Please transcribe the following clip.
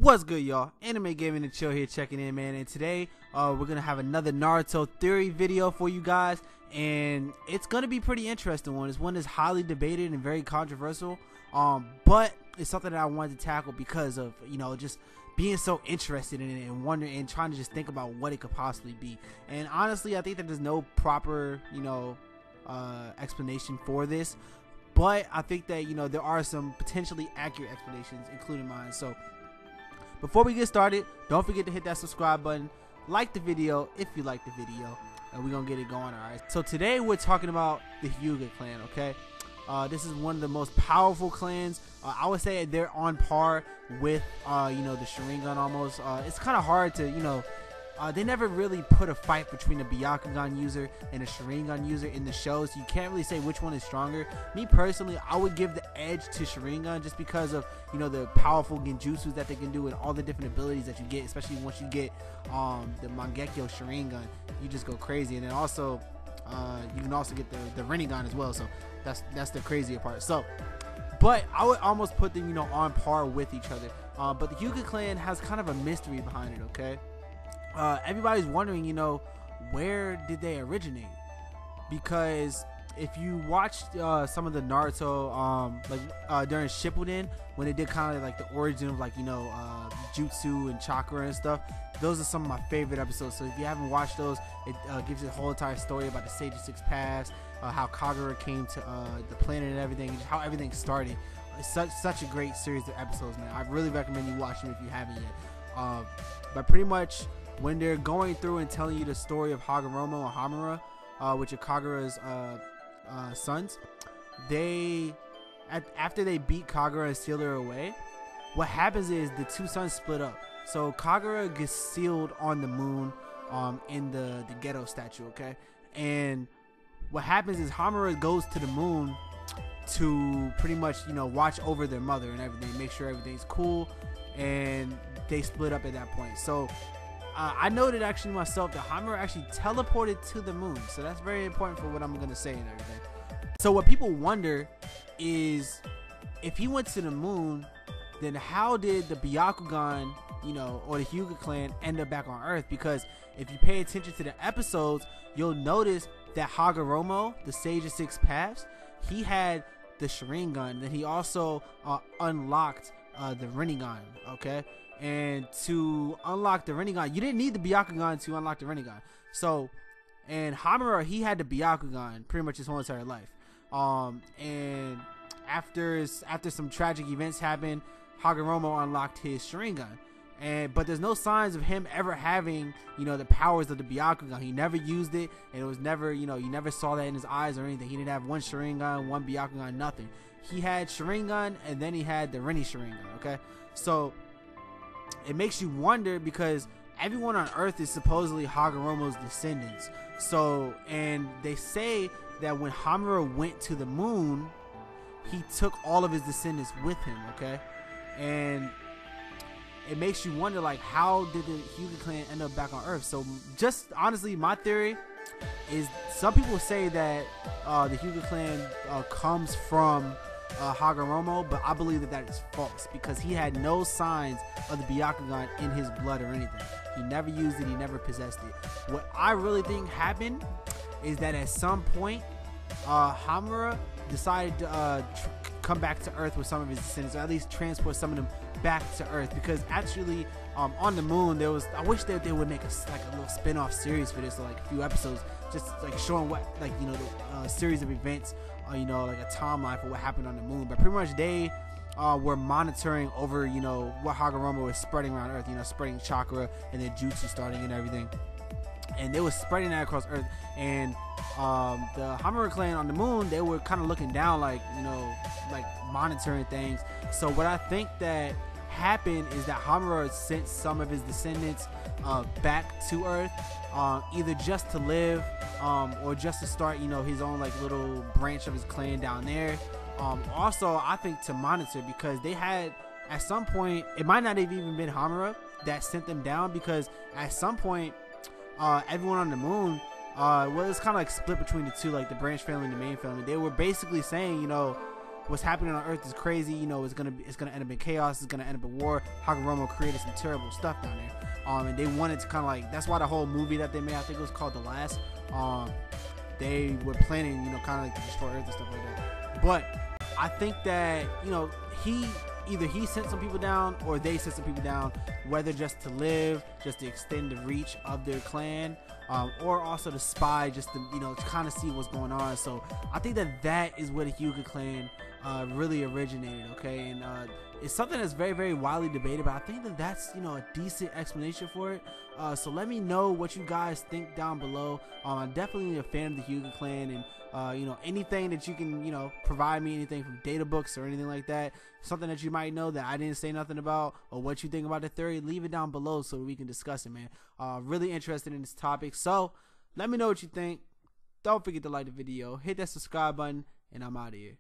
What's good, y'all? Anime Gaming and Chill here checking in, man. And today we're gonna have another Naruto theory video for you guys, and it's gonna be pretty interesting one. It's one that's highly debated and very controversial, but it's something that I wanted to tackle because of, you know, just being so interested in it and wondering and trying to just think about what it could possibly be. And honestly, I think that there's no proper, you know, explanation for this, but I think that, you know, there are some potentially accurate explanations, including mine. So before we get started, don't forget to hit that subscribe button, like the video if you like the video, and we're gonna get it going. Alright, so today we're talking about the Hyuga clan. Okay, this is one of the most powerful clans. I would say they're on par with you know, the Sharingan almost. It's kind of hard to, you know, they never really put a fight between a Byakugan user and a Sharingan user in the show, so you can't really say which one is stronger. Me personally, I would give the edge to Sharingan just because of, you know, the powerful genjutsus that they can do and all the different abilities that you get, especially once you get the Mangekyo Sharingan. You just go crazy, and then also you can also get the Rinnegan as well, so that's the crazier part. So, but I would almost put them, you know, on par with each other. But the Hyuga clan has kind of a mystery behind it. Okay. Everybody's wondering, you know, where did they originate? Because if you watched some of the Naruto, during Shippuden, when they did kind of like the origin of, like, you know, jutsu and chakra and stuff, those are some of my favorite episodes. So if you haven't watched those, it gives you the whole entire story about the Sage of Six Paths, how Kagura came to the planet and everything, and just how everything started. It's such a great series of episodes, man. I really recommend you watch them if you haven't yet. But pretty much, when they're going through and telling you the story of Hagaromo and Hamura, which are Kagura's sons, after they beat Kagura and seal her away, what happens is the two sons split up. So Kagura gets sealed on the moon, in the ghetto statue, okay? And what happens is Hamura goes to the moon to pretty much, you know, watch over their mother and everything, make sure everything's cool, and they split up at that point. So I noted actually myself that Hamura actually teleported to the moon, so that's very important for what I'm gonna say and everything. So what people wonder is, if he went to the moon, then how did the Byakugan, you know, or the Hyuga clan end up back on Earth? Because if you pay attention to the episodes, you'll notice that Hagaromo, the Sage of Six Paths, he had the Sharingan, then he also unlocked the Rinnegan, okay? And to unlock the Rinnegan, you didn't need the Byakugan to unlock the Rinnegan. So, and Hamura, he had the Byakugan pretty much his whole entire life. And after some tragic events happened, Hagaromo unlocked his Sharingan. But there's no signs of him ever having, you know, the powers of the Byakugan. He never used it, and it was never, you know, you never saw that in his eyes or anything. He didn't have one Sharingan, one Byakugan, nothing. He had Sharingan, and then he had the Rinne Sharingan, okay? So it makes you wonder, because everyone on Earth is supposedly Hagaromo's descendants. So, and they say that when Hamura went to the moon, he took all of his descendants with him, okay? And it makes you wonder, like, how did the Hyuga clan end up back on Earth? So just honestly, my theory is, some people say that the Hyuga clan comes from Hagaromo, but I believe that is false, because he had no signs of the Byakugan in his blood or anything. He never used it, he never possessed it. What I really think happened is that at some point Hamura decided to come back to Earth with some of his descendants, or at least transport some of them back to Earth, because actually on the moon there was, I wish that they would make a little spin-off series for this, or like a few episodes, just like showing what, like, you know, the series of events, you know, like a timeline for what happened on the moon. But pretty much they were monitoring over, you know, what Hagaromo was spreading around Earth, you know, spreading chakra and then jutsu starting and everything, and they were spreading that across Earth. And the Hamura clan on the moon, they were kind of looking down, like, you know, like monitoring things. So what I think that happened is that Hamura sent some of his descendants back to Earth, either just to live, or just to start, you know, his own like little branch of his clan down there. Also, I think to monitor, because they had, at some point, it might not have even been Hamura that sent them down, because at some point everyone on the moon, well, it's kind of like split between the two, like the branch family and the main family. They were basically saying, you know, what's happening on Earth is crazy. You know, it's gonna end up in chaos. It's gonna end up in war. Hagaromo created some terrible stuff down there. And they wanted to kind of like, that's why the whole movie that they made, I think it was called The Last. They were planning, you know, kind of like to destroy Earth and stuff like that. But I think that, you know, either he sent some people down or they sent some people down, whether just to live, just to extend the reach of their clan, or also to spy, just to, you know, to kind of see what's going on. So I think that is where the Hyuga clan really originated, okay? And it's something that's very, very widely debated, but I think that's, you know, a decent explanation for it. So let me know what you guys think down below. I'm definitely a fan of the Hyuga clan, and you know, anything that you can, you know, provide me, anything from data books or anything like that, something that you might know that I didn't say nothing about, or what you think about the theory, leave it down below so we can discuss it, man. Really interested in this topic, so let me know what you think. Don't forget to like the video, hit that subscribe button, and I'm out of here.